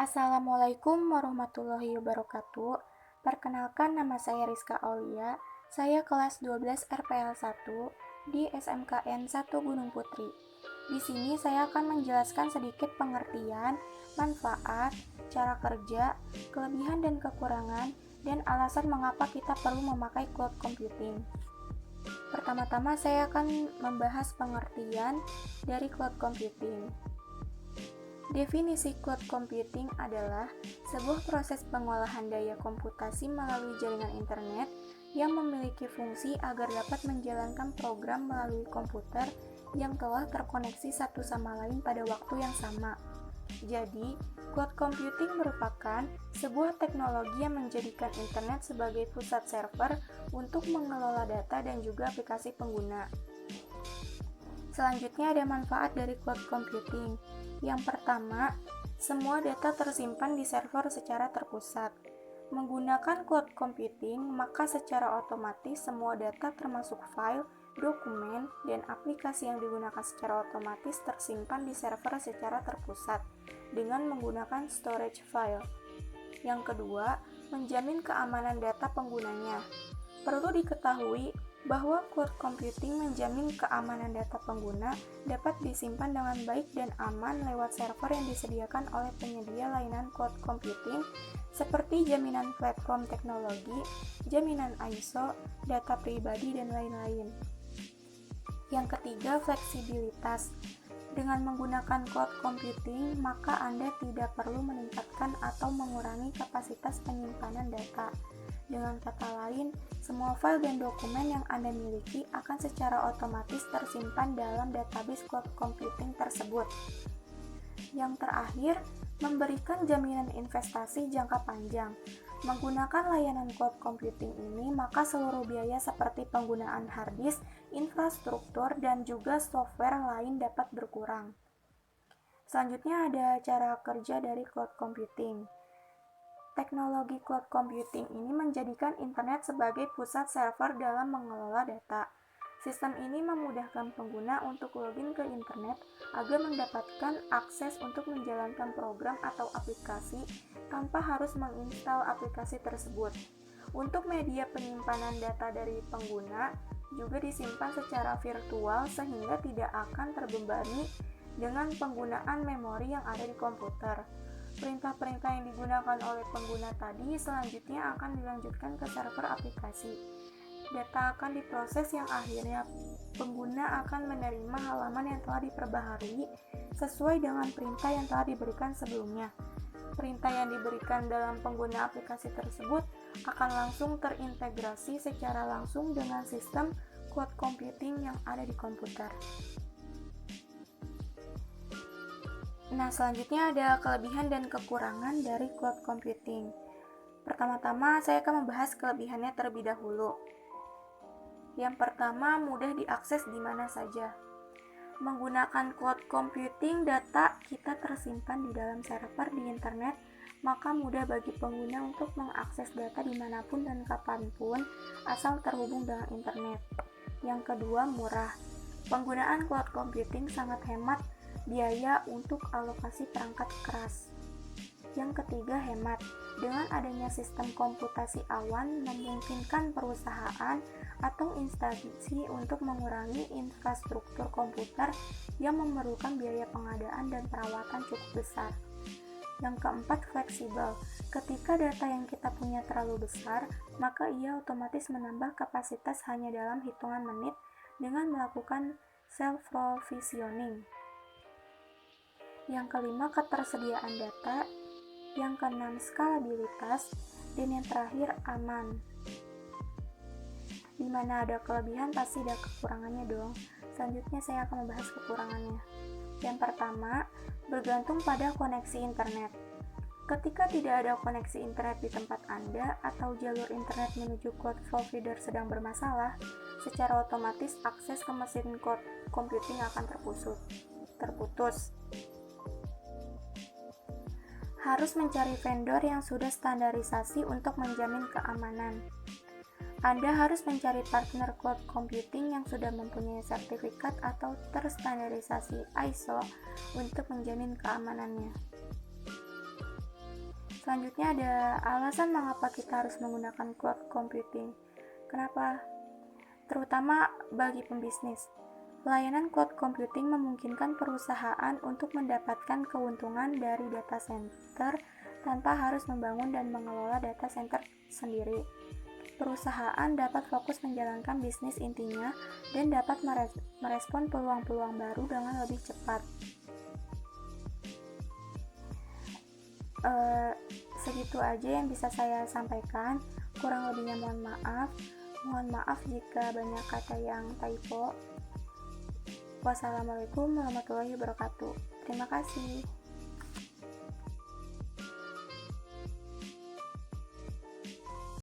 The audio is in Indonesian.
Assalamualaikum warahmatullahi wabarakatuh. Perkenalkan, nama saya Rizka Aulia. Saya kelas 12 RPL 1 di SMKN 1 Gunung Putri. Di sini saya akan menjelaskan sedikit pengertian, manfaat, cara kerja, kelebihan dan kekurangan, dan alasan mengapa kita perlu memakai cloud computing. Pertama-tama saya akan membahas pengertian dari cloud computing. Definisi cloud computing adalah sebuah proses pengolahan daya komputasi melalui jaringan internet yang memiliki fungsi agar dapat menjalankan program melalui komputer yang telah terkoneksi satu sama lain pada waktu yang sama. Jadi, cloud computing merupakan sebuah teknologi yang menjadikan internet sebagai pusat server untuk mengelola data dan juga aplikasi pengguna. Selanjutnya ada manfaat dari cloud computing. Yang pertama, semua data tersimpan di server secara terpusat. Menggunakan cloud computing, maka secara otomatis semua data termasuk file, dokumen, dan aplikasi yang digunakan secara otomatis tersimpan di server secara terpusat dengan menggunakan storage file. Yang kedua, menjamin keamanan data penggunanya. Perlu diketahui bahwa cloud computing menjamin keamanan data pengguna dapat disimpan dengan baik dan aman lewat server yang disediakan oleh penyedia layanan cloud computing seperti jaminan platform teknologi, jaminan ISO, data pribadi, dan lain-lain. Yang ketiga, fleksibilitas. Dengan menggunakan cloud computing, maka Anda tidak perlu meningkatkan atau mengurangi kapasitas penyimpanan data. Dengan kata lain, semua file dan dokumen yang Anda miliki akan secara otomatis tersimpan dalam database cloud computing tersebut. Yang terakhir, memberikan jaminan investasi jangka panjang. Menggunakan layanan cloud computing ini, maka seluruh biaya seperti penggunaan hard disk, infrastruktur, dan juga software lain dapat berkurang. Selanjutnya ada cara kerja dari cloud computing. Teknologi cloud computing ini menjadikan internet sebagai pusat server dalam mengelola data. Sistem ini memudahkan pengguna untuk login ke internet agar mendapatkan akses untuk menjalankan program atau aplikasi tanpa harus menginstal aplikasi tersebut. Untuk media penyimpanan data dari pengguna juga disimpan secara virtual sehingga tidak akan terbebani dengan penggunaan memori yang ada di komputer. Perintah-perintah yang digunakan oleh pengguna tadi selanjutnya akan dilanjutkan ke server aplikasi. Data akan diproses yang akhirnya pengguna akan menerima halaman yang telah diperbaharui sesuai dengan perintah yang telah diberikan sebelumnya. Perintah yang diberikan dalam pengguna aplikasi tersebut akan langsung terintegrasi secara langsung dengan sistem cloud computing yang ada di komputer. Nah, selanjutnya ada kelebihan dan kekurangan dari cloud computing. Pertama-tama, saya akan membahas kelebihannya terlebih dahulu. Yang pertama, mudah diakses di mana saja. Menggunakan cloud computing, data kita tersimpan di dalam server di internet, maka mudah bagi pengguna untuk mengakses data dimanapun dan kapanpun, asal terhubung dengan internet. Yang kedua, murah. Penggunaan cloud computing sangat hemat biaya untuk alokasi perangkat keras. Yang ketiga, hemat. Dengan adanya sistem komputasi awan memungkinkan perusahaan atau instansi untuk mengurangi infrastruktur komputer yang memerlukan biaya pengadaan dan perawatan cukup besar. Yang keempat, fleksibel. Ketika data yang kita punya terlalu besar, maka ia otomatis menambah kapasitas hanya dalam hitungan menit dengan melakukan self-provisioning. Yang kelima, ketersediaan data. Yang keenam, skalabilitas. Dan yang terakhir, aman. Di mana ada kelebihan, pasti ada kekurangannya dong. Selanjutnya saya akan membahas kekurangannya. Yang pertama, bergantung pada koneksi internet. Ketika tidak ada koneksi internet di tempat Anda atau jalur internet menuju cloud provider sedang bermasalah, secara otomatis akses ke mesin cloud computing akan terputus. Harus mencari vendor yang sudah standarisasi untuk menjamin keamanan. Anda harus mencari partner cloud computing yang sudah mempunyai sertifikat atau terstandarisasi ISO untuk menjamin keamanannya. Selanjutnya ada alasan mengapa kita harus menggunakan cloud computing. Kenapa? Terutama bagi pembisnis. Layanan cloud computing memungkinkan perusahaan untuk mendapatkan keuntungan dari data center tanpa harus membangun dan mengelola data center sendiri. Perusahaan dapat fokus menjalankan bisnis intinya dan dapat merespon peluang-peluang baru dengan lebih cepat. Segitu aja yang bisa saya sampaikan. Kurang lebihnya mohon maaf. Mohon maaf jika banyak kata yang typo. Wassalamualaikum warahmatullahi wabarakatuh. Terima kasih.